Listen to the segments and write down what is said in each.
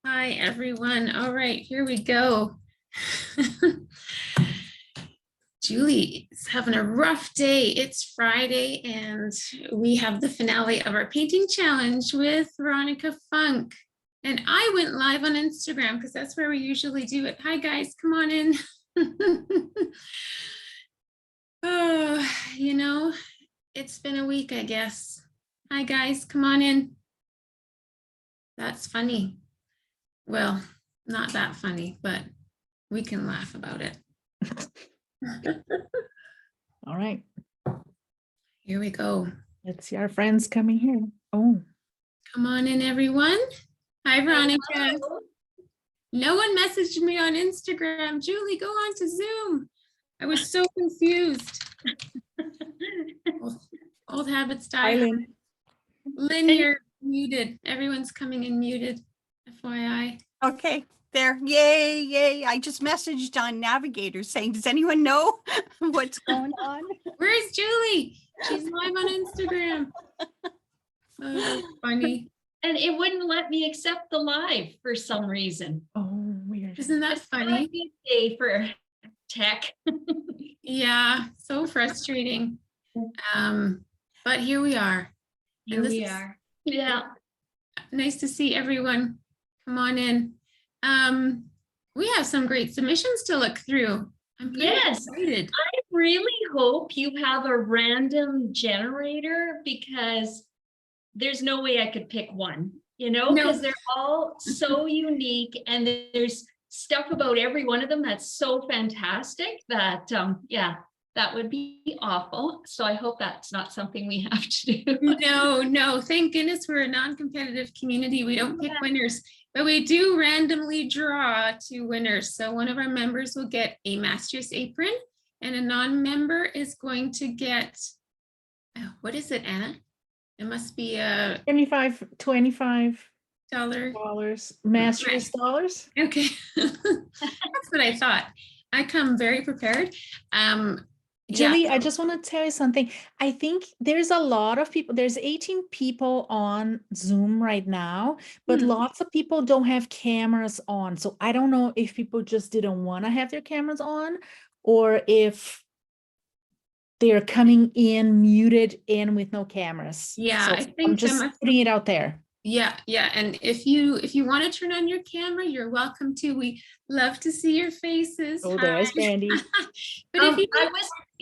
Hi, everyone. All right, here we go. Julie is having a rough day. It's Friday, and we have the finale of our painting challenge with Veronica Funk. And I went live on Instagram because that's where we usually do it. Hi, guys, come on in. Oh, it's been a week, I guess. Hi, guys, come on in. That's funny. Well, not that funny, but we can laugh about it. All right. Here we go. Let's see our friends coming here. Oh, come on in, everyone. Hi, Veronica. Hello. No one messaged me on Instagram. Julie, go on to Zoom. I was so confused. Old habits die. hi, Lynn. Lynn, you're muted. Everyone's coming in muted, FYI. Okay, there. Yay, yay. I just messaged on Navigator saying, does anyone know what's going on? Where's Julie? She's live on Instagram. Oh, funny. And it wouldn't let me accept the live for some reason. Oh, weird. Isn't that funny? Day for tech. Yeah, so frustrating. But here we are. Here we are. Yeah. Nice to see everyone. Come on in. We have some great submissions to look through. I'm pretty excited. I really hope you have a random generator because there's no way I could pick one, because they're all so unique and there's stuff about every one of them that's so fantastic that, that would be awful. So I hope that's not something we have to do. No, thank goodness we're a non-competitive community. We don't pick winners, but we do randomly draw 2 winners. So one of our members will get a Mastrius apron and a non-member is going to get, what is it, Anna? It must be a $25 dollar. Mastrius dollars. Okay, that's what I thought. I come very prepared. Julie, I just want to tell you something. I think there's a lot of people, there's 18 people on Zoom right now, but lots of people don't have cameras on. So I don't know if people just didn't want to have their cameras on or if they're coming in muted in with no cameras. Yeah, so I think I'm just putting it out there. Yeah. And if you want to turn on your camera, you're welcome to. We love to see your faces. Oh, there's Brandy. But if you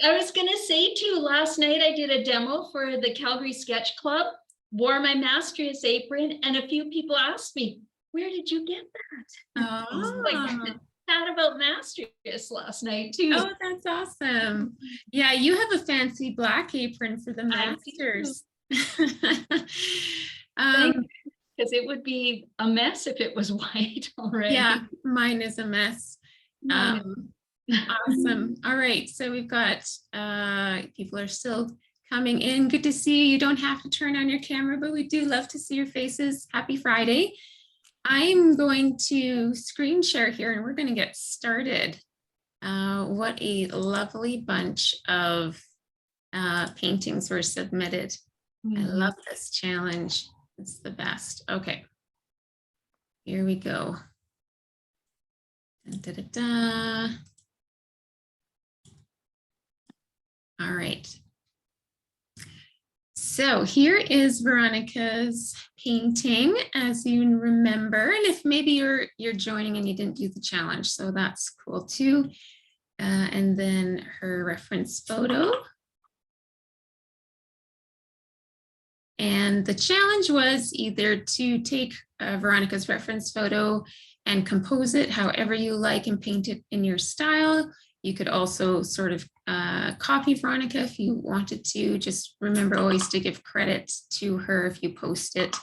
I was gonna say too, last night I did a demo for the Calgary Sketch Club, wore my Mastrius apron, and a few people asked me, where did you get that? Like, chat about Mastrius last night too. Oh, that's awesome. Yeah, you have a fancy black apron for the masters. Because it would be a mess if it was white already. Yeah, mine is a mess. Awesome. All right, so we've got people are still coming in. Good to see you. You don't have to turn on your camera, but we do love to see your faces. Happy Friday. I'm going to screen share here and we're going to get started. What a lovely bunch of paintings were submitted. I love this challenge. It's the best. Okay, here we go. Da, da, da. All right. So here is Veronica's painting, as you remember, and if maybe you're joining and you didn't do the challenge, so that's cool too. And then her reference photo. And the challenge was either to take Veronica's reference photo and compose it however you like and paint it in your style. You could also sort of copy Veronica if you wanted to. Just remember always to give credit to her if you post it.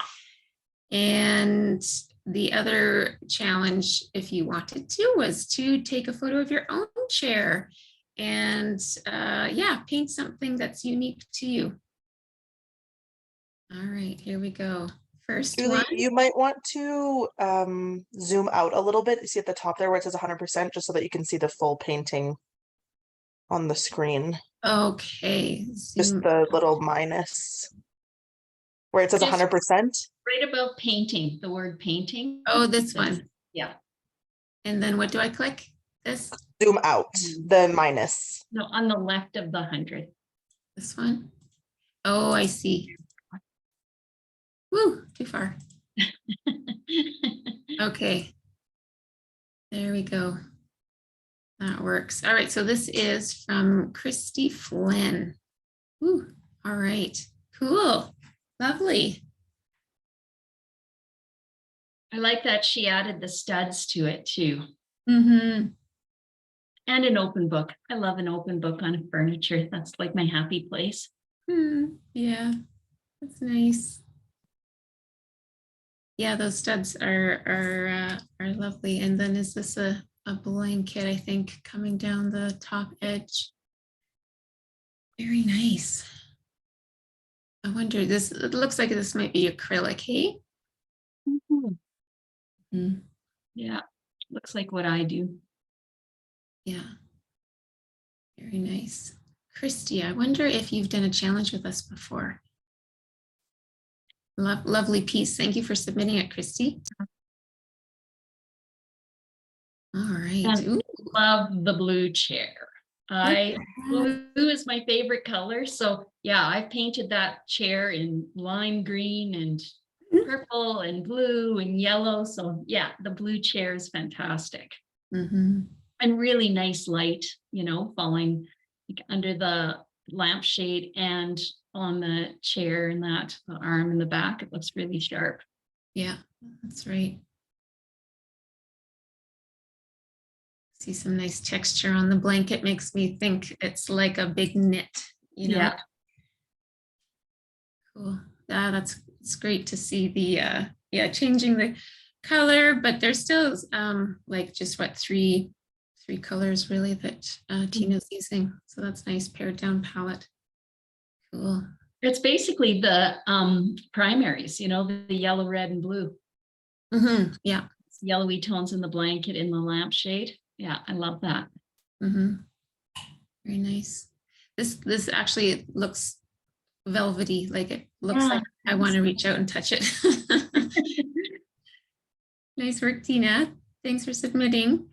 And the other challenge, if you wanted to, was to take a photo of your own chair and paint something that's unique to you. All right, here we go. First Julie, one. you might want to zoom out a little bit. See at the top there where it says 100%, just so that you can see the full painting on the screen. Okay. Just the little minus where it says 100%. right above painting, the word painting. Oh, this That's- one. Yeah. And then what do I click? This, Zoom out, the minus. No, on the left of the 100. this one? Oh, I see. Woo, too far. Okay. There we go. That works. All right, so this is from Christy Flynn. Woo, all right, cool, lovely. I like that she added the studs to it too. Mm-hmm. And an open book. I love an open book on furniture. That's like my happy place. Yeah, that's nice. Yeah, those studs are lovely. And then is this a blanket, I think, coming down the top edge? Very nice. I wonder, this, it looks like this might be acrylic, hey? Mm, Yeah, looks like what I do. yeah, very nice. Christy, I wonder if you've done a challenge with us before. Lovely piece. Thank you for submitting it, Christy. All right. And Ooh. love the blue chair. Blue is my favorite color. So yeah, I've painted that chair in lime green and purple and blue and yellow. So yeah, the blue chair is fantastic. Mm-hmm. And really nice light, falling like under the lampshade and on the chair and the arm in the back. It looks really sharp. Yeah, that's right. See some nice texture on the blanket, makes me think it's like a big knit, Yeah. Cool. Yeah, it's great to see the changing the color, but there's still like just what three colors really that Tina's using. So that's nice pared down palette. Cool. It's basically the primaries, the yellow, red, and blue. Mm-hmm. Yeah. It's yellowy tones in the blanket in the lampshade. Yeah, I love that. Mm-hmm. Very nice. This actually looks velvety, like it looks like I want to reach out and touch it. Nice work, Tina. Thanks for submitting.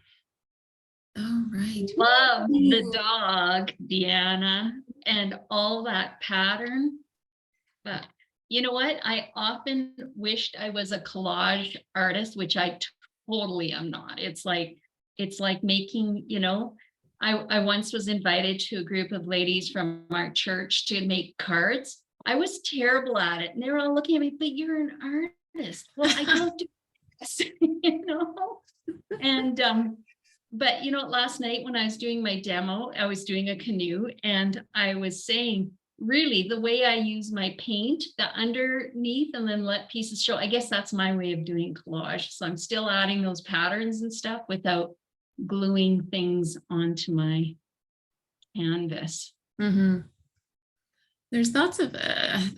All right. Love the dog, Deanna, and all that pattern. But you know what? I often wished I was a collage artist, which I totally am not. It's like making, I once was invited to a group of ladies from our church to make cards. I was terrible at it. And they were all looking at me, but you're an artist. Well, I don't do this, And but last night when I was doing my demo, I was doing a canoe and I was saying, really, the way I use my paint, the underneath and then let pieces show, I guess that's my way of doing collage. So I'm still adding those patterns and stuff without gluing things onto my canvas. Mm-hmm. There's lots of,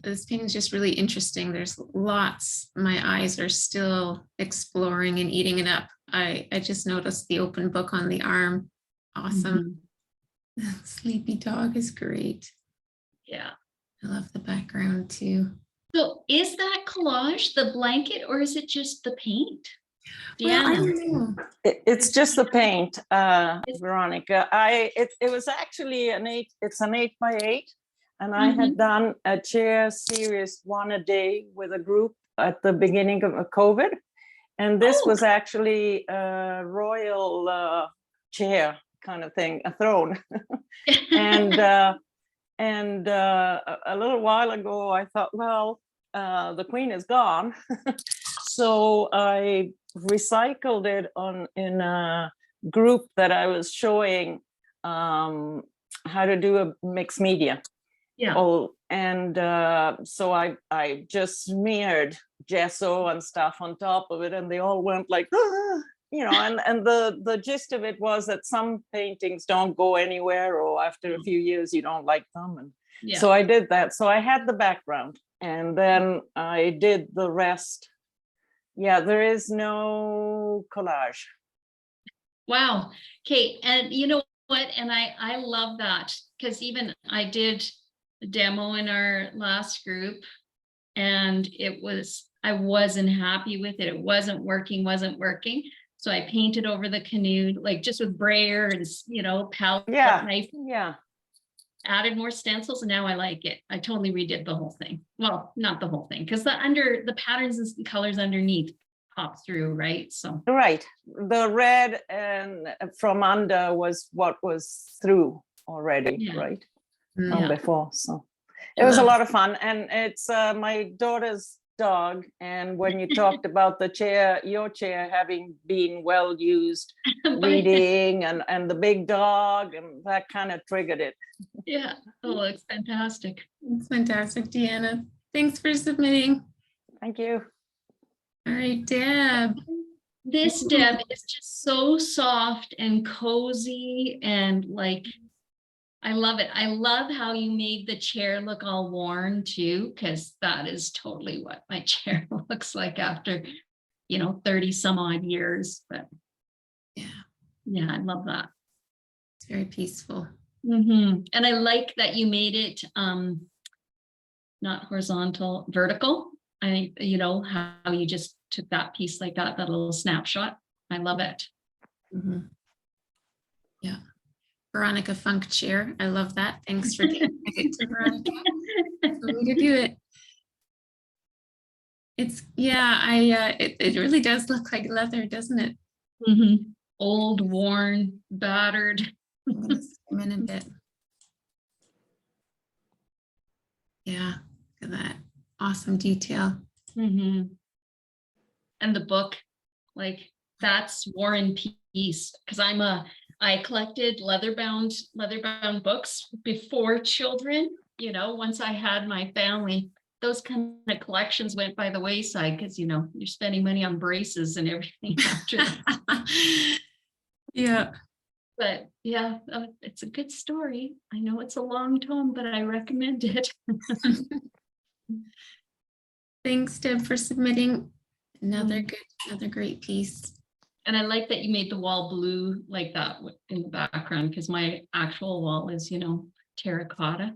this painting is just really interesting. There's lots, my eyes are still exploring and eating it up. I just noticed the open book on the arm. Awesome. Mm-hmm. Sleepy dog is great. Yeah. I love the background too. So is that collage, the blanket, or is it just the paint? Well, I don't know. It's just the paint, Veronica. It was actually it's an 8x8, and I had done a chair series 1 a day with a group at the beginning of COVID, and this was actually a royal chair kind of thing, a throne, and a little while ago I thought, well, the queen is gone. So I recycled it in a group that I was showing how to do a mixed media. Yeah. So I just smeared gesso and stuff on top of it, and they all went like, ah, and the gist of it was that some paintings don't go anywhere, or after a few years you don't like them. And so I did that. So I had the background, and then I did the rest. Yeah, there is no collage. Wow. Okay. And you know what? And I love that, because even I did a demo in our last group, and I wasn't happy with it. It wasn't working. So I painted over the canoe, like just with brayer and, you know, palette knife, Yeah. added more stencils, and now I like it. I totally redid the whole thing. Well, not the whole thing, because the patterns and colors underneath pop through, right? So Right. The red and from under was what was through already, Yeah. right? Mm. From Yeah. before. So it was a lot of fun. And it's my daughter's dog. And when you talked about the chair, your chair having been well used, reading and the big dog, and that kind of triggered it. Yeah. Oh, it's fantastic. It's fantastic, Deanna. Thanks for submitting. Thank you. All right, Deb. This, Deb, is just so soft and cozy and like, I love it. I love how you made the chair look all worn too, because that is totally what my chair looks like after, 30 some odd years. But yeah, I love that. It's very peaceful. And I like that you made it not horizontal, vertical. How you just took that piece like that little snapshot. I love it. Yeah. Veronica Funk chair. I love that. Thanks for giving it to Veronica. That's the way to do it. It really does look like leather, doesn't it? Old, worn, battered. I'm gonna zoom in a bit. Yeah, look at that. Awesome detail. And the book, like that's War and Peace, because I collected leather-bound books before children. Once I had my family, those kind of collections went by the wayside because you're spending money on braces and everything after that. Yeah. But yeah, it's a good story. I know it's a long tome, but I recommend it. Thanks, Deb, for submitting. Another great piece. And I like that you made the wall blue like that in the background, because my actual wall is, terracotta.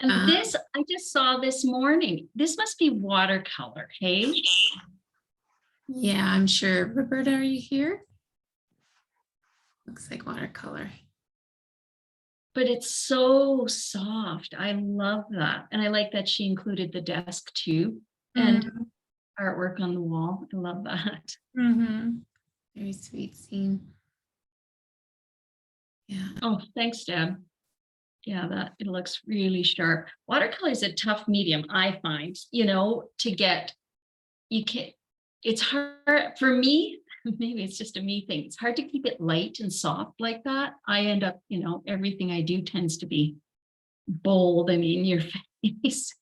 And this, I just saw this morning. This must be watercolor, hey? Yeah, I'm sure. Roberta, are you here? Looks like watercolor. But it's so soft. I love that. And I like that she included the desk too. And artwork on the wall. I love that. Very sweet scene. Yeah. Oh, thanks, Deb. Yeah, it looks really sharp. Watercolor is a tough medium, I find, to get. It's hard for me. Maybe it's just a me thing. It's hard to keep it light and soft like that. I end up, everything I do tends to be bold. I mean, your face,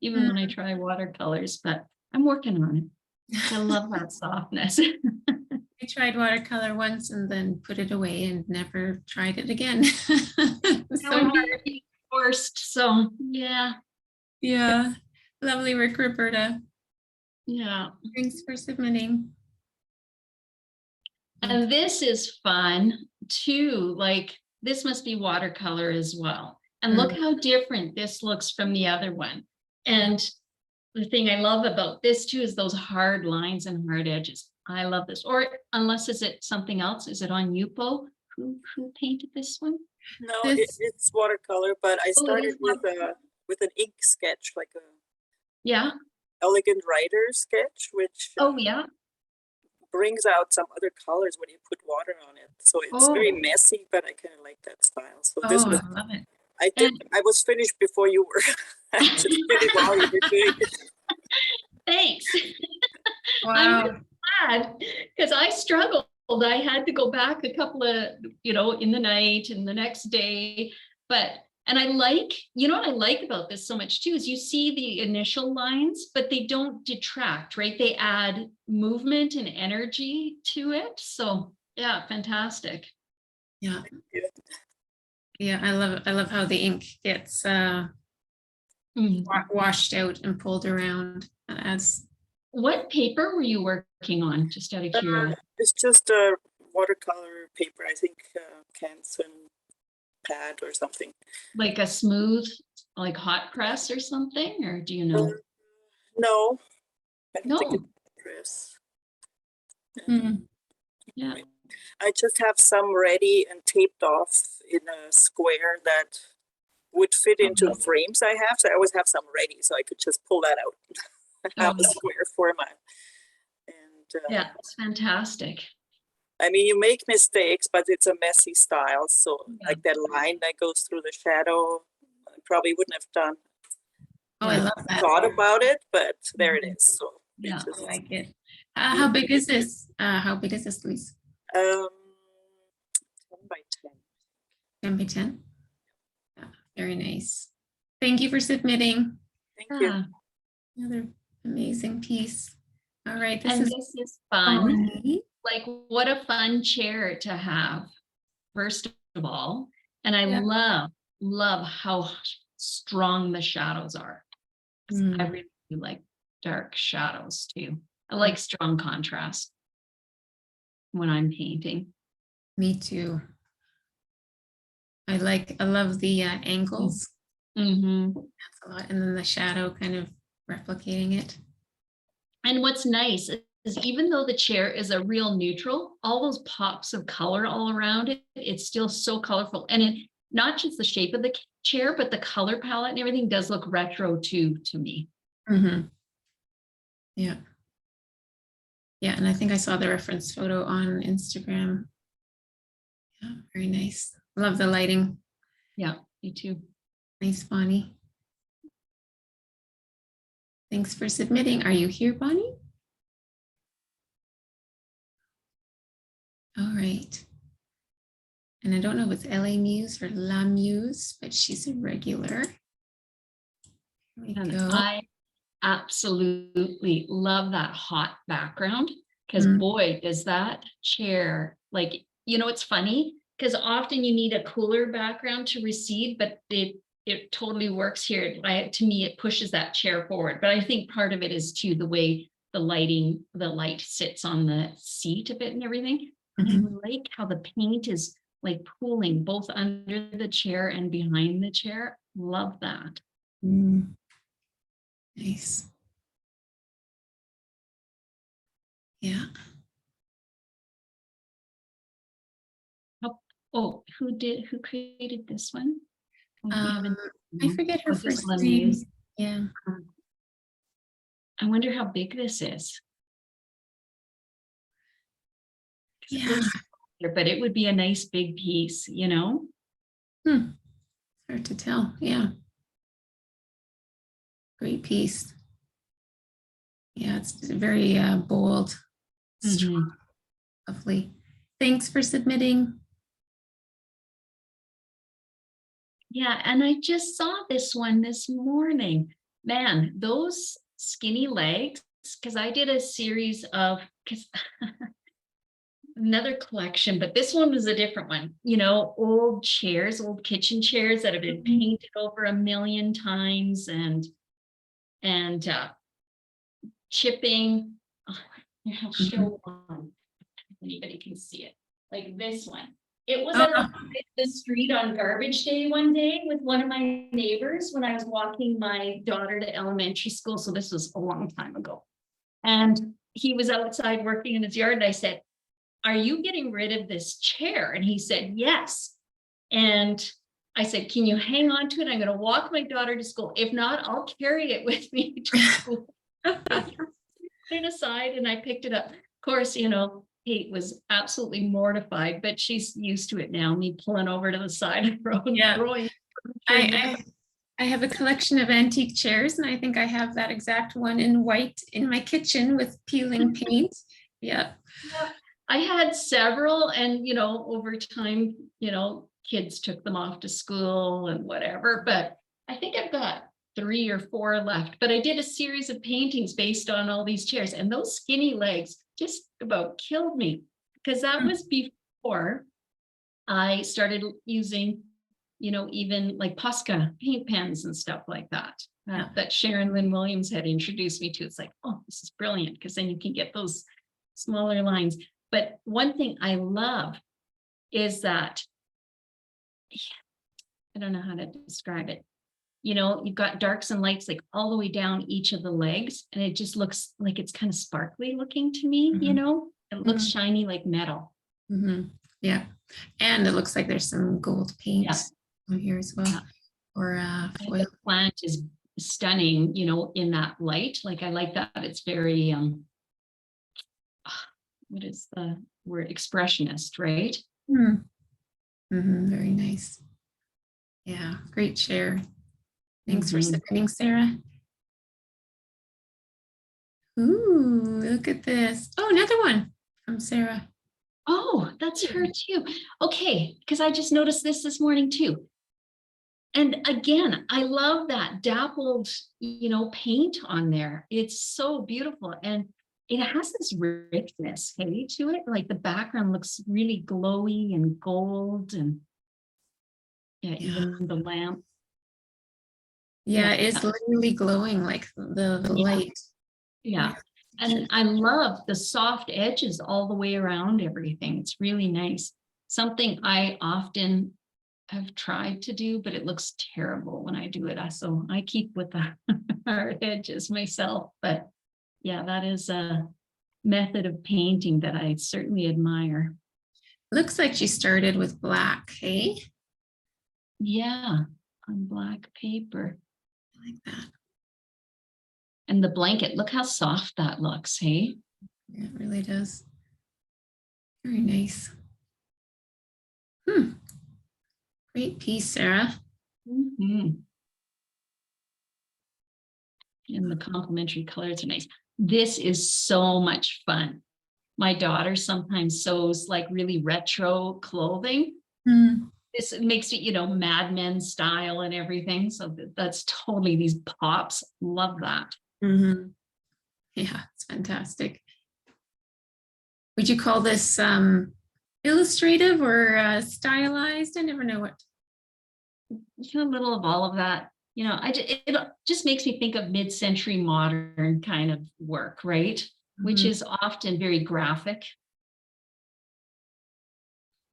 even when I try watercolors, but I'm working on it. I love that softness. I tried watercolor once and then put it away and never tried it again. So hard, forced. So yeah. Yeah. Lovely work, Roberta. Yeah. Thanks for submitting. And this is fun too. Like this must be watercolor as well. And look how different this looks from the other one. And the thing I love about this too is those hard lines and hard edges. I love this. Or unless is it something else? Is it on Yupo? Who painted this one? No, it's watercolor, but I started with an ink sketch, like a elegant writer sketch, which brings out some other colors when you put water on it. So it's very messy, but I kind of like that style. So this was, I love it. I was finished before you were. Actually, pretty while you were doing it. Thanks. Wow. I'm glad because I struggled. I had to go back a couple of, in the night and the next day. And I like, what I like about this so much too, is you see the initial lines, but they don't detract, right? They add movement and energy to it. So yeah, fantastic. Yeah. Yeah, I love how the ink gets washed out and pulled around. What paper were you working on? Just out of curiosity. It's just a watercolor paper, I think, Canson pad or something. Like a smooth, like hot press or something, or do you know? No, I don't think No. it's Chris. Mm. Yeah. I just have some ready and taped off in a square that would fit into frames I have. So I always have some ready, so I could just pull that out and have a square format. And yeah, it's fantastic. I mean, you make mistakes, but it's a messy style. So like that line that goes through the shadow, I probably wouldn't have done. Oh, I love that. Thought about it, but there it is. So Yeah, I like it. How big is this? How big is this, Louise? 10 by 10. 10 by 10. Yeah, very nice. Thank you for submitting. Thank you. Another amazing piece. All right, this is fun. funny. Like, what a fun chair to have, first of all. And I love how strong the shadows are. I really do like dark shadows too. I like strong contrast when I'm painting. Me too. I love the angles. Mm-hmm. That's a lot. And then the shadow kind of replicating it. And what's nice is even though the chair is a real neutral, all those pops of color all around it, it's still so colorful. And it, not just the shape of the chair, but the color palette and everything does look retro too, to me. Mm-hmm. Yeah. Yeah, and I think I saw the reference photo on Instagram. Yeah, very nice. Love the lighting. Yeah, me too. Nice, Bonnie. Thanks for submitting. Are you here, Bonnie? All right. And I don't know if it's LA Muse or La Muse, but she's a regular. Here we go. I absolutely love that hot background because boy, does that chair, like, you know, it's funny because often you need a cooler background to recede, but it totally works here. To me, it pushes that chair forward. But I think part of it is too the way the light sits on the seat a bit and everything. And I like how the paint is like pooling both under the chair and behind the chair. Love that. Nice. Yeah. Oh, who created this one? I forget her first name. Yeah. I wonder how big this is. Yeah. But it would be a nice big piece, you know? Hard to tell. Yeah. Great piece. Yeah, it's very bold, strong, lovely. Thanks for submitting. Yeah, and I just saw this one this morning. Man, those skinny legs, because I did a series of, another collection, but this one was a different one. You know, old chairs, old kitchen chairs that have been painted over 1,000,000 times and chipping. I'll show one if anybody can see it. Like this one. It was on the street on garbage day one day with one of my neighbors when I was walking my daughter to elementary school. So this was a long time ago. And he was outside working in his yard. And I said, "Are you getting rid of this chair?" And he said, "Yes." And I said, "Can you hang on to it? I'm going to walk my daughter to school. If not, I'll carry it with me to school." Put it aside and I picked it up. Of course, you know, Kate was absolutely mortified, but she's used to it now, me pulling over to the side of the road and throwing. I have a collection of antique chairs, and I think I have that exact one in white in my kitchen with peeling paint. Yeah. I had several, and you know, over time, you know, kids took them off to school and whatever, but I think I've got 3 or 4 left. But I did a series of paintings based on all these chairs, and those skinny legs just about killed me because that was before I started using, you know, even like Posca paint pens and stuff like that, that Sharon Lynn Williams had introduced me to. It's like, oh, this is brilliant because then you can get those smaller lines. But one thing I love is that, I don't know how to describe it. you know, you've got darks and lights like all the way down each of the legs, and it just looks like it's kind of sparkly looking to me, you know, it looks shiny like metal. Yeah. And it looks like there's some gold paint on here as well. Or foil. The plant is stunning, you know, in that light. Like I like that. It's very what is the word? Expressionist, right? Very nice. Yeah, great share. Thanks for submitting, Sarah. Ooh, look at this. Oh, another one from Sarah. Oh, that's her too. Okay, because I just noticed this morning too. And again, I love that dappled, you know, paint on there. It's so beautiful. And it has this richness, hey, to it. Like the background looks really glowy and gold, and even the lamp. Yeah, it's literally glowing like the light. Yeah. And I love the soft edges all the way around everything. It's really nice. Something I often have tried to do, but it looks terrible when I do it. So I keep with the hard edges myself. But yeah, that is a method of painting that I certainly admire. Looks like she started with black, hey? Yeah, on black paper. I like that. And the blanket, look how soft that looks, hey? Yeah, it really does. Very nice. Great piece, Sarah. And the complementary colors are nice. This is so much fun. My daughter sometimes sews like really retro clothing. This makes it, you know, Mad Men style and everything. So that's totally these pops. Love that. Yeah, it's fantastic. Would you call this illustrative or stylized? I never know what. A little of all of that. You know, it just makes me think of mid-century modern kind of work, right? Which is often very graphic.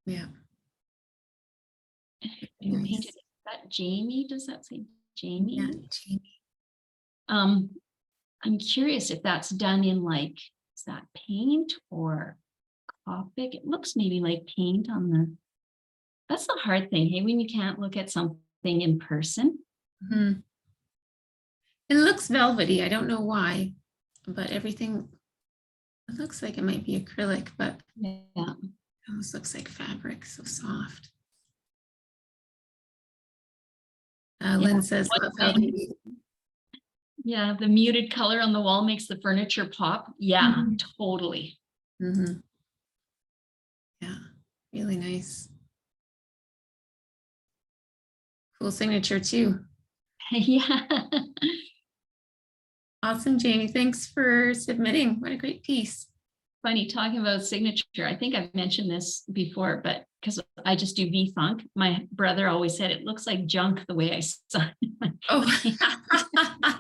Yeah. Who painted it? Is that Jamie? Does that say Jamie? Yeah, Jamie. I'm curious if that's done in like, is that paint or Copic? It looks maybe like paint on the, that's the hard thing, hey, when you can't look at something in person. It looks velvety. I don't know why, but everything, it looks like it might be acrylic, but yeah, it almost looks like fabric, so soft. Lynn says, yeah, the muted color on the wall makes the furniture pop. Yeah, totally. Yeah, really nice. Cool signature too. Yeah. Awesome, Jamie. Thanks for submitting. What a great piece. Funny, talking about signature. I think I've mentioned this before, but because I just do V-Funk, my brother always said it looks like junk the way I sign. Oh. I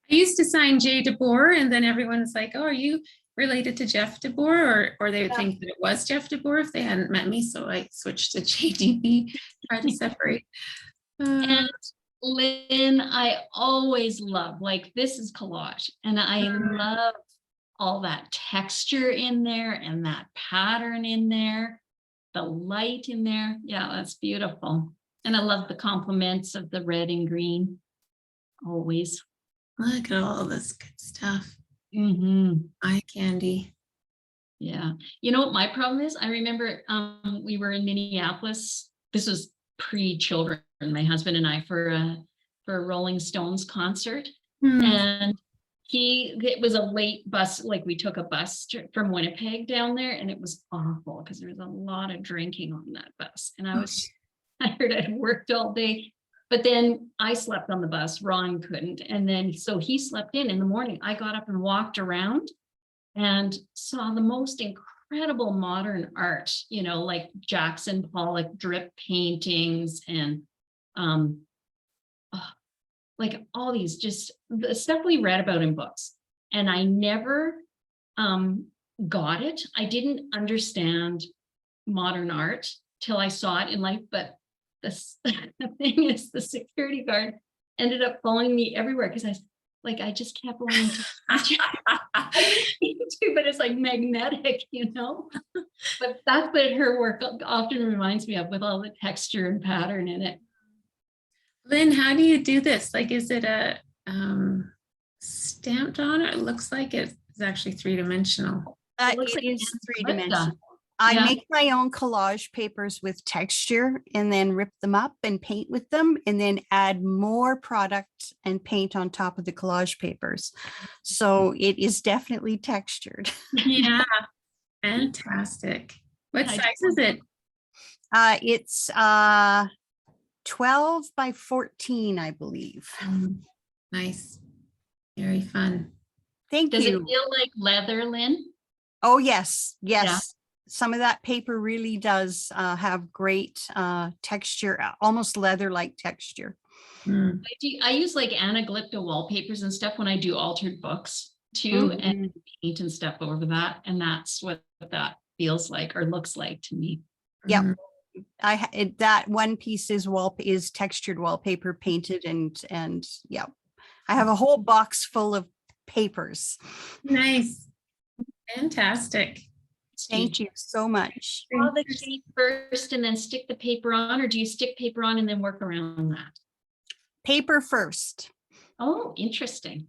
used to sign J. DeBoer, and then everyone's like, oh, are you related to Jeff DeBoer? Or they would think that it was Jeff DeBoer if they hadn't met me. So I switched to JDB, try to separate. And Lynn, I always love, like, this is collage, and I love all that texture in there and that pattern in there, the light in there. Yeah, that's beautiful. And I love the complements of the red and green. Always. Look at all this good stuff. Eye candy. Yeah. You know what my problem is? I remember we were in Minneapolis. This was pre-children, my husband and I, for a Rolling Stones concert. And it was a late bus, like we took a bus from Winnipeg down there, and it was awful because there was a lot of drinking on that bus. And I was tired. I'd worked all day. But then I slept on the bus, Ron couldn't. And then, so he slept in the morning. I got up and walked around and saw the most incredible modern art, you know, like Jackson Pollock drip paintings and like all these, just the stuff we read about in books. And I never got it. I didn't understand modern art till I saw it in life, but this thing is the security guard ended up following me everywhere because I just kept wanting to touch it. But it's like magnetic, you know. But that's what her work often reminds me of, with all the texture and pattern in it. Lynn, how do you do this? Like, is it a stamped on, or it looks like it's actually three-dimensional? It is three-dimensional. I make my own collage papers with texture and then rip them up and paint with them, and then add more product and paint on top of the collage papers. So it is definitely textured. Yeah, fantastic. What size is it? It's 12 by 14, I believe. Nice. Very fun. Thank you. Does it feel like leather, Lynn? Oh, yes. Yes. Yeah. Some of that paper really does have great texture, almost leather-like texture. I use like anaglypta wallpapers and stuff when I do altered books too, and paint and stuff over that. And that's what that feels like or looks like to me. Yep. That one piece is textured wallpaper painted, and yeah, I have a whole box full of papers. Nice. Fantastic. Thank you so much. Draw the shape first and then stick the paper on, or do you stick paper on and then work around that? Paper first. Oh, interesting.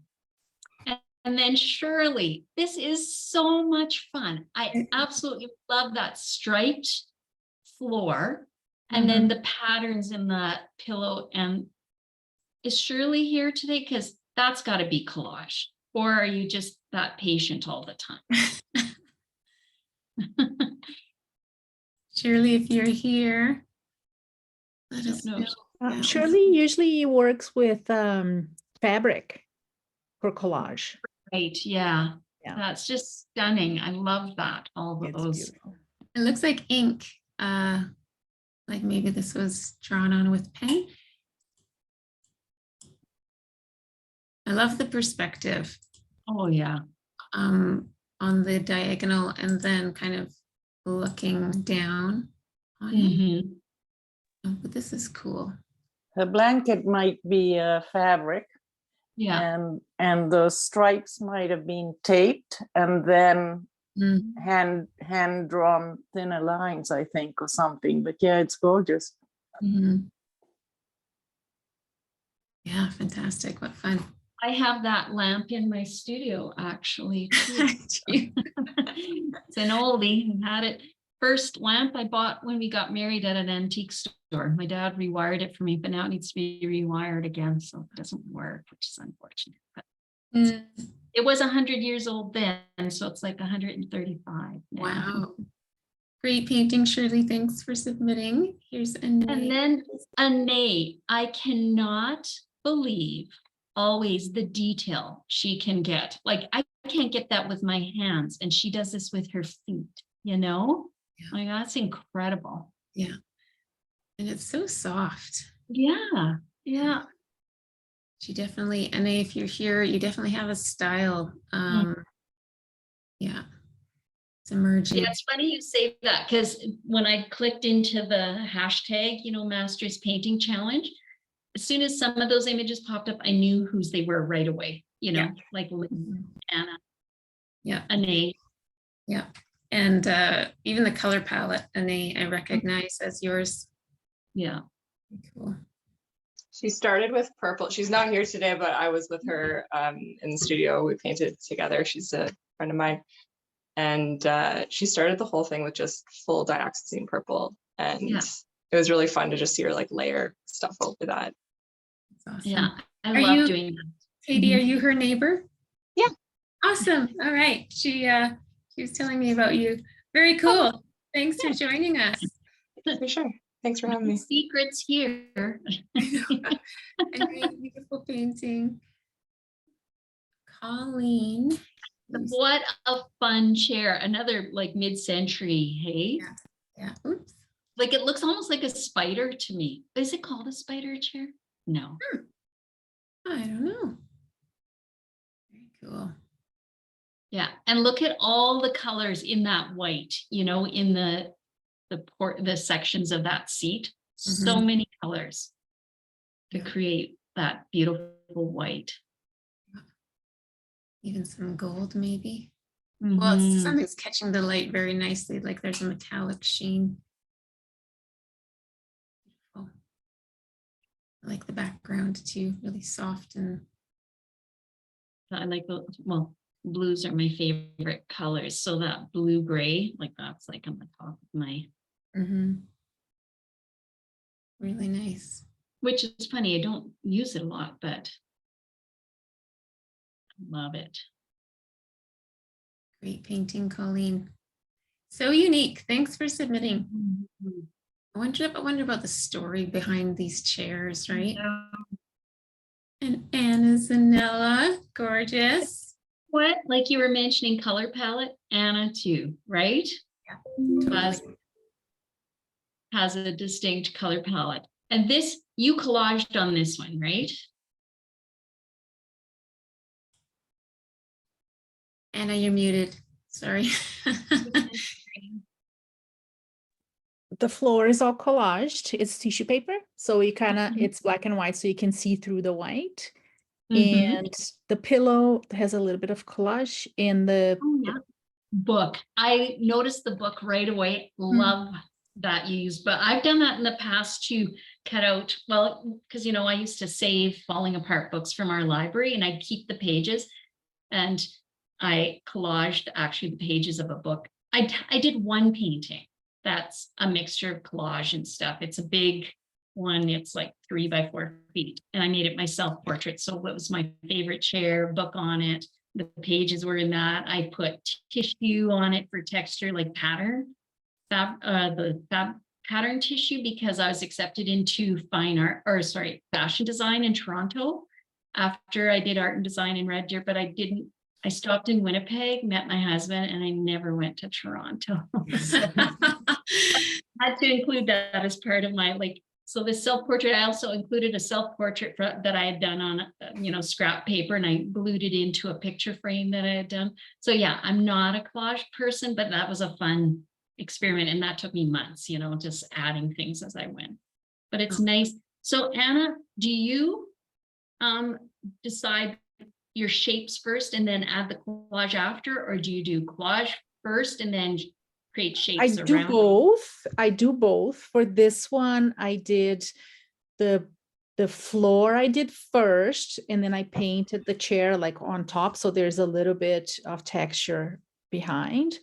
And then Shirley, this is so much fun. I absolutely love that striped floor and then the patterns in the pillow. And is Shirley here today? Because that's got to be collage. Or are you just that patient all the time? Shirley, if you're here, let us know. Shirley usually works with fabric for collage. Right, yeah. That's just stunning. I love that. All of those. Beautiful. It looks like ink. Like maybe this was drawn on with pen. I love the perspective. Oh yeah. On the diagonal and then kind of looking down on it. Oh, but this is cool. The blanket might be fabric. Yeah. And the stripes might have been taped and then hand drawn thinner lines, I think, or something. But yeah, it's gorgeous. Yeah, fantastic. What fun. I have that lamp in my studio actually too. It's an oldie. I had it. First lamp I bought when we got married at an antique store. My dad rewired it for me, but now it needs to be rewired again, so it doesn't work, which is unfortunate. But it was 100 years old then, so it's like 135 now. Wow. Great painting, Shirley. Thanks for submitting. Here's Anne. And then Anne, I cannot believe always the detail she can get. Like I can't get that with my hands, and she does this with her feet, you know? Yeah. Like that's incredible. Yeah. And it's so soft. Yeah. Yeah. She definitely, Anne, if you're here, you definitely have a style. Yeah. It's emerging. Yeah, it's funny you say that, because when I clicked into the hashtag, you know, Mastrius Painting Challenge, as soon as some of those images popped up, I knew whose they were right away, you know, like Anna. Yeah. Anne. Yeah. And even the color palette, Anne, I recognize as yours. Yeah. Cool. She started with purple. She's not here today, but I was with her in the studio. We painted together. She's a friend of mine. And she started the whole thing with just full dioxazine purple. And it was really fun to just see her like layer stuff over that. That's awesome. Yeah, I love doing that. Katie, are you her neighbor? Yeah. Awesome. All right. She was telling me about you. Very cool. Thanks for joining us. For sure. Thanks for having me. Secrets here. A great, beautiful painting. Colleen. What a fun chair. Another like mid-century, hey? Yeah. Oops. Like it looks almost like a spider to me. Is it called a spider chair? No. I don't know. Very cool. Yeah. And look at all the colors in that white, you know, in the sections of that seat. so many colors to create that beautiful white. Even some gold, maybe. Well, something's catching the light very nicely, like there's a metallic sheen. Oh, I like the background too, really soft. And I like the, well, blues are my favorite colors. So that blue gray, like that's like on the top of my. Really nice. Which is funny, I don't use it a lot, but I love it. Great painting, Colleen. So unique. Thanks for submitting. I wonder about the story behind these chairs, right? And Anna Zanella, gorgeous. What? Like you were mentioning color palette, Anna too, right? Yeah, totally. Has a distinct color palette. And this, you collaged on this one, right? Anna, you're muted. Sorry. The floor is all collaged. It's tissue paper. So you kind of, it's black and white, so you can see through the white. And the pillow has a little bit of collage in the book. I noticed the book right away. Love that you use, but I've done that in the past to cut out, well, because you know, I used to save falling apart books from our library and I'd keep the pages, and I collaged actually the pages of a book. I did one painting that's a mixture of collage and stuff. It's a big one. It's like 3 by 4 feet, and I made it my self-portrait. So it was my favorite chair, book on it. The pages were in that. I put tissue on it for texture, like pattern, pattern tissue, because I was accepted into fashion design in Toronto after I did art and design in Red Deer, but I stopped in Winnipeg, met my husband, and I never went to Toronto. So I had to include that as part of my, so the self-portrait, I also included a self-portrait that I had done on, scrap paper, and I glued it into a picture frame that I had done. So yeah, I'm not a collage person, but that was a fun experiment, and that took me months, just adding things as I went. But it's nice. So Anna, do you decide your shapes first and then add the collage after, or do you do collage first and then create shapes around? I do both. For this one, I did the floor I did first, and then I painted the chair like on top, so there's a little bit of texture behind.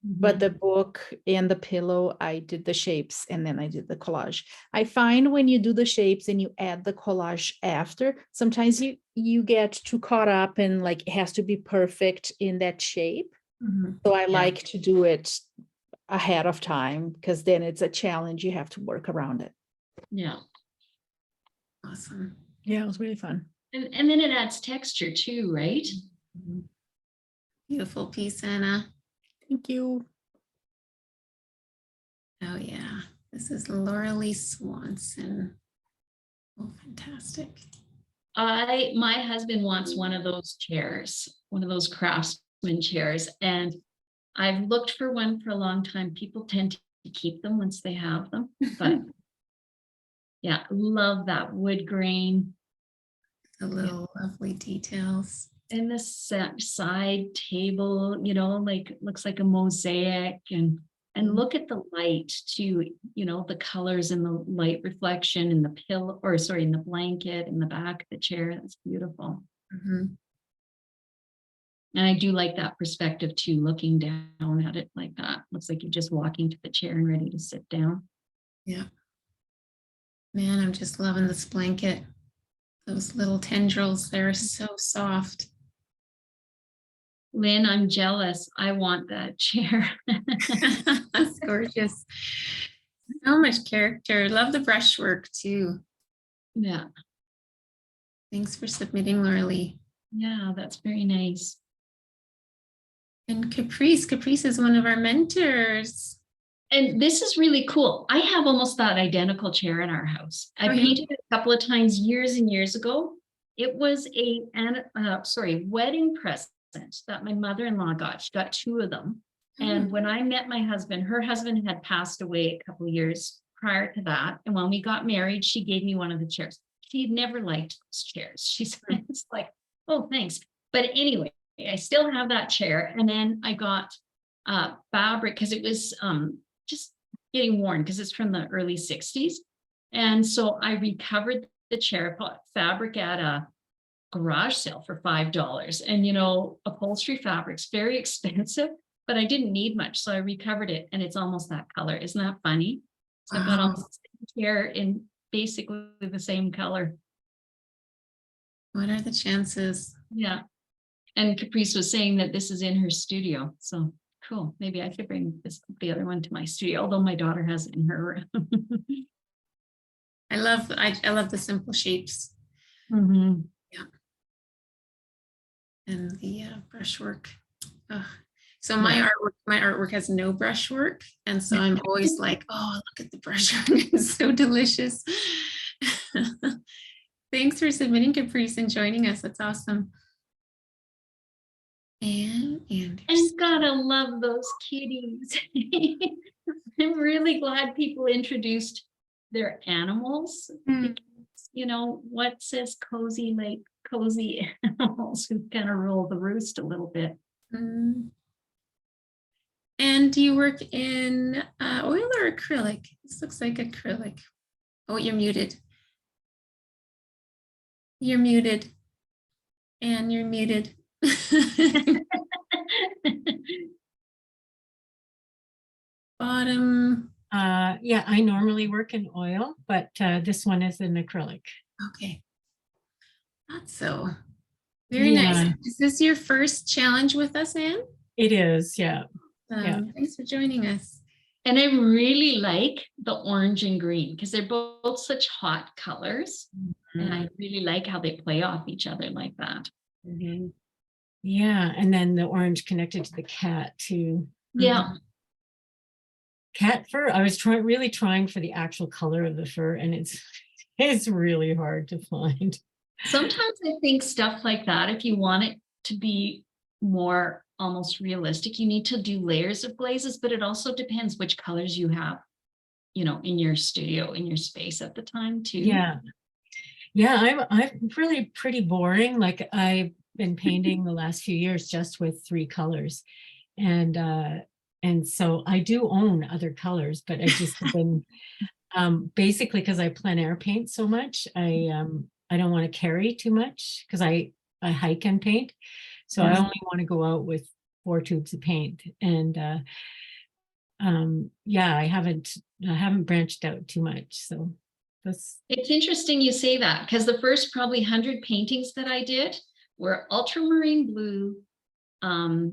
But the book and the pillow, I did the shapes and then I did the collage. I find when you do the shapes and you add the collage after, sometimes you get too caught up in like it has to be perfect in that shape. So I like to do it ahead of time, because then it's a challenge. You have to work around it. Yeah. Awesome. Yeah, it was really fun. And then it adds texture too, right? Beautiful piece, Anna. Thank you. Oh yeah, this is Laura Lee Swanson. Oh, fantastic. My husband wants one of those chairs, one of those craftsman chairs, and I've looked for one for a long time. People tend to keep them once they have them, but yeah, love that wood grain. The little lovely details. And the side table, looks like a mosaic, and look at the light too, the colors and the light reflection in the pillow, in the blanket in the back of the chair. That's beautiful. And I do like that perspective too, looking down at it like that. Looks like you're just walking to the chair and ready to sit down. Yeah. Man, I'm just loving this blanket. Those little tendrils, they're so soft. Lynn, I'm jealous. I want that chair. That's gorgeous. So much character. Love the brushwork too. Yeah. Thanks for submitting, Laura Lee. Yeah, that's very nice. And Caprice is one of our mentors. And this is really cool. I have almost that identical chair in our house. I painted it a couple of times years and years ago. It was a wedding present that my mother-in-law got. She got 2 of them. And when I met my husband, her husband had passed away a couple of years prior to that. And when we got married, she gave me one of the chairs. She had never liked those chairs. She's it's like, oh, thanks. But anyway, I still have that chair. And then I got fabric because it was just getting worn because it's from the early 60s. And so I recovered the chair, bought fabric at a garage sale for $5. And, you know, upholstery fabric's very expensive, but I didn't need much. So I recovered it and it's almost that color. Isn't that funny? So I've got almost the same chair in basically the same color. What are the chances? Yeah. And Caprice was saying that this is in her studio. So cool. Maybe I could bring the other one to my studio, although my daughter has it in her room. I love the simple shapes. Mm-hmm. Yeah. And the brushwork. So my artwork has no brushwork. And so I'm always like, oh, look at the brushwork. It's so delicious. Thanks for submitting, Caprice, and joining us. That's awesome. And gotta love those kitties. I'm really glad people introduced their animals. Because, you know, what says cozy like cozy animals who kind of rule the roost a little bit. And do you work in oil or acrylic? This looks like acrylic. Oh, you're muted. You're muted. And you're muted. Bottom. Yeah, I normally work in oil, but this one is in acrylic. Okay. That's so very nice. Is this your first challenge with us, Anne? It is, yeah. Thanks for joining us. And I really like the orange and green because they're both such hot colors. And I really like how they play off each other like that. Yeah, and then the orange connected to the cat too. Yeah. Cat fur, I was really trying for the actual color of the fur, and it's really hard to find. Sometimes I think stuff like that, if you want it to be more almost realistic, you need to do layers of glazes, but it also depends which colors you have, you know, in your studio, in your space at the time too. Yeah, I'm really pretty boring. Like I've been painting the last few years just with 3 colors, and so I do own other colors, but I just have been basically because I plein air paint so much. I don't want to carry too much because I hike and paint, so I only want to go out with 4 tubes of paint. And yeah, I haven't branched out too much. So it's interesting you say that because the first probably 100 paintings that I did were ultramarine blue,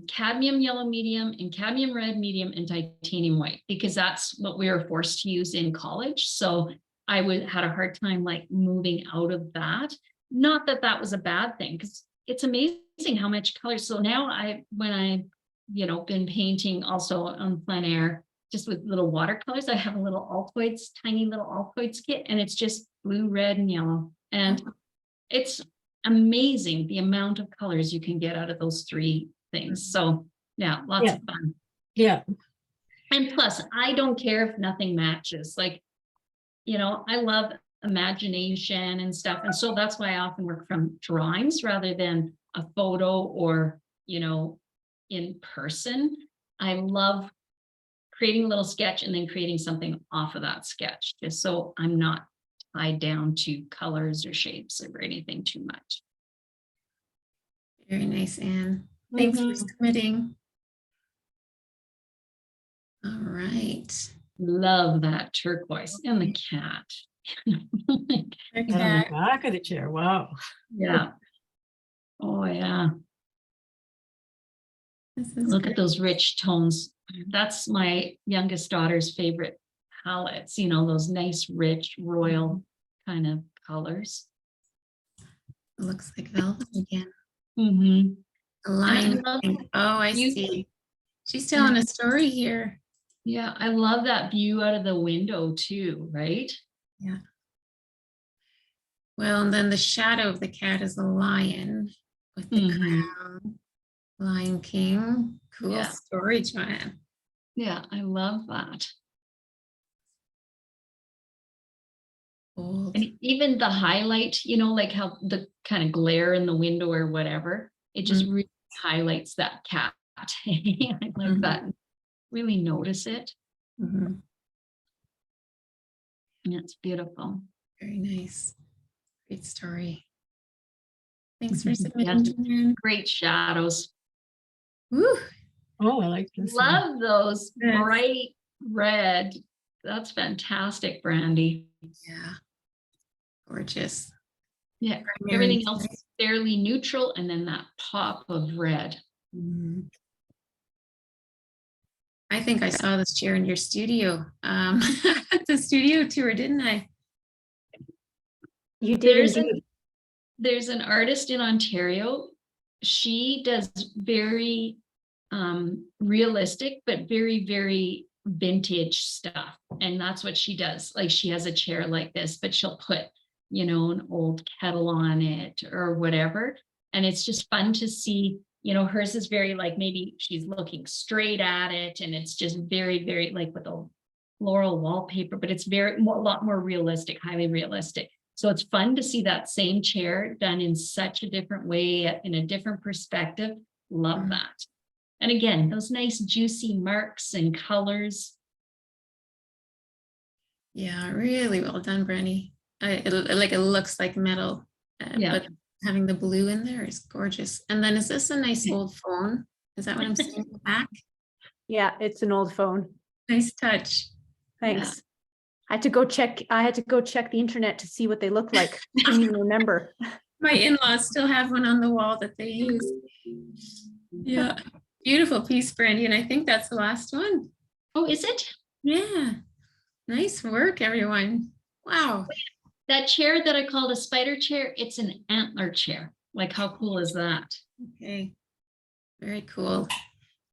cadmium yellow medium, and cadmium red medium, and titanium white, because that's what we were forced to use in college. So I had a hard time like moving out of that. Not that that was a bad thing, because it's amazing how much color. So now when I, you know, been painting also on plein air, just with little watercolors, I have a little Altoids, tiny little Altoids kit, and it's just blue, red, and yellow. And it's amazing the amount of colors you can get out of those 3 things. So yeah, lots of fun. Yeah. And plus, I don't care if nothing matches. Like, you know, I love imagination and stuff. And so that's why I often work from drawings rather than a photo or, you know, in person. I love creating a little sketch and then creating something off of that sketch, just so I'm not tied down to colors or shapes or anything too much. Very nice, Anne. Thanks for submitting. All right. Love that turquoise and the cat. On the back of the chair. Wow. Yeah. Oh yeah. Look great. at those rich tones. That's my youngest daughter's favorite palettes, you know, those nice, rich, royal kind of colors. It looks like velvet again. Mm-hmm. A line. Oh, I see. She's telling a story here. Yeah, I love that view out of the window too, right? Yeah. Well, and then the shadow of the cat is a lion with the crown. Lion King. Cool story, Joanne. Yeah, I love that. Gold. And even the highlight, you know, like how the kind of glare in the window or whatever, it just really highlights that cat. I like that. Really notice it. Mhm. It's beautiful. Very nice. Great story. Thanks for Yes. submitting, Jan. Great shadows. Woo. Oh, I like this one. Love those Yes. bright red. That's fantastic, Brandy. Yeah. Gorgeous. Yeah, Primary everything else color. is fairly neutral, and then that pop of red. Mhm. I think I saw this chair in your studio, at the studio tour, didn't I? You did There's indeed. there's an artist in Ontario. She does very realistic, but very vintage stuff. And that's what she does. Like she has a chair like this, but she'll put, you know, an old kettle on it or whatever. And it's just fun to see, you know, hers is very like, maybe she's looking straight at it and it's just very like with a floral wallpaper, but it's a lot more realistic, highly realistic. So it's fun to see that same chair done in such a different way, in a different perspective. Love that. And again, those nice juicy marks and colors. Yeah, really well done, Brandy. It looks like metal, but having the blue in there is gorgeous. And then is this a nice old phone? Is that what I'm seeing in the back? Yeah, it's an old phone. Nice touch. Thanks. Yeah. I had to go check the internet to see what they look like. I didn't even remember. My in-laws still have one on the wall that they use. Yeah. Beautiful piece, Brandy. And I think that's the last one. Oh, is it? Yeah. Nice work, everyone. Wow. That chair that I called a spider chair, it's an antler chair. Like, how cool is that? Okay. Very cool.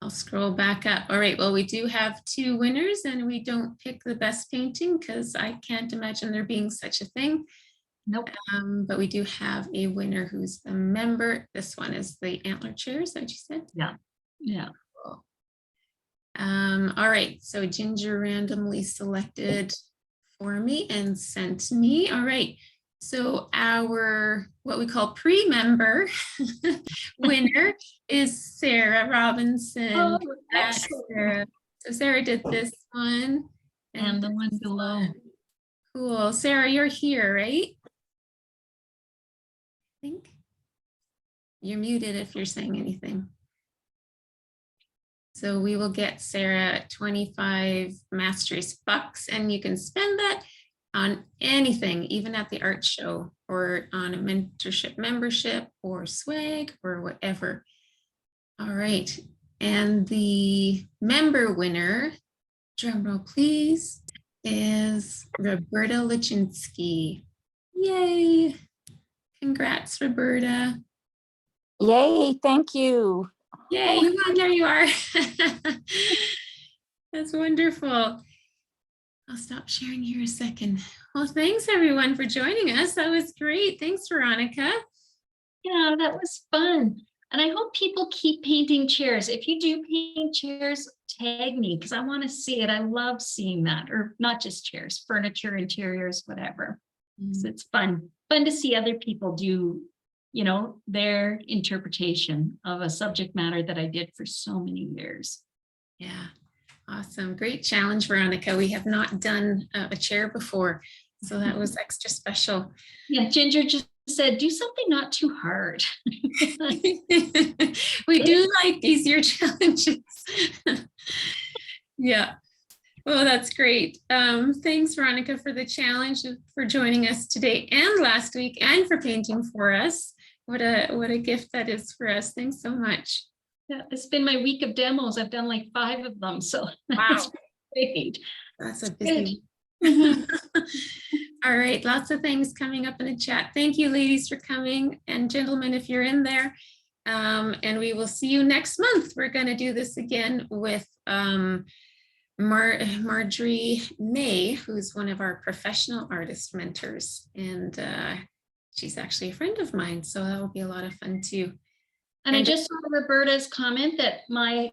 I'll scroll back up. All right. Well, we do have 2 winners and we don't pick the best painting because I can't imagine there being such a thing. Nope. But we do have a winner who's a member. This one is the antler chair. Is that what you said? Yeah. Yeah. Cool. All right. So Ginger randomly selected for me and sent me. All right. So our, what we call pre-member winner is Sarah Robinson. Oh, excellent. Sarah. So Sarah did this one. And the one below. Cool. Sarah, you're here, right? I think you're muted if you're saying anything. So we will get Sarah 25 Mastrius bucks, and you can spend that on anything, even at the art show or on a mentorship membership or swag or whatever. All right. And the member winner, drum roll please, is Roberta Lichinsky. Yay. Congrats, Roberta. Yay, thank you. Yay, you won, there you are. That's wonderful. I'll stop sharing here a second. Well, thanks everyone for joining us. That was great. Thanks, Veronica. Yeah, that was fun. And I hope people keep painting chairs. If you do paint chairs, tag me because I want to see it. I love seeing that, or not just chairs, furniture, interiors, whatever. So it's fun to see other people do, you know, their interpretation of a subject matter that I did for so many years. Yeah, awesome. Great challenge, Veronica. We have not done a chair before, so that was extra special. Yeah, Ginger just said, do something not too hard. We do like easier challenges. Yeah. Well, that's great. Thanks, Veronica, for the challenge, for joining us today and last week, and for painting for us. What a gift that is for us. Thanks so much. Yeah, it's been my week of demos. I've done like 5 of them. So wow, that's great. That's a busy All right, lots of things coming up in the chat. Thank you, ladies, for coming, and gentlemen, if you're in there. And we will see you next month. We're going to do this again with Marjorie May, who's one of our professional artist mentors, and she's actually a friend of mine, so that will be a lot of fun too. And I just saw Roberta's comment that my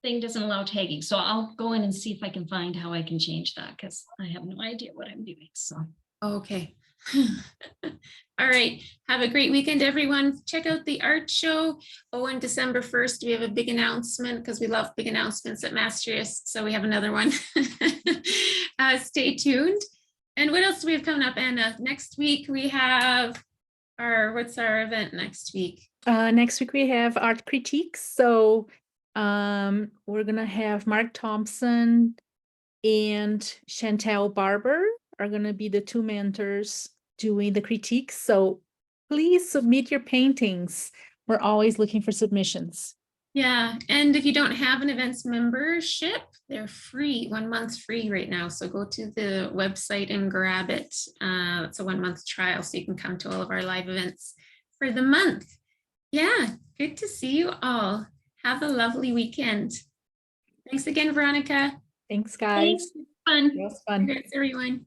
thing doesn't allow tagging, so I'll go in and see if I can find how I can change that, because I have no idea what I'm doing. So Okay. All right. Have a great weekend, everyone. Check out the art show. Oh, and December 1st, we have a big announcement because we love big announcements at Mastrius. So we have another one. Stay tuned. And what else do we have coming up, Anna? Next week we have what's our event next week? Next week we have art critiques. So we're gonna have Mark Thompson and Chantel Barber are gonna be the two mentors doing the critiques. So please submit your paintings. We're always looking for submissions. Yeah, and if you don't have an events membership, they're free, 1 month free right now. So go to the website and grab it. It's a 1 month trial, so you can come to all of our live events for the month. Yeah, good to see you all. Have a lovely weekend. Thanks again, Veronica. Thanks, guys. Thanks. Fun. It was fun. Thanks, everyone.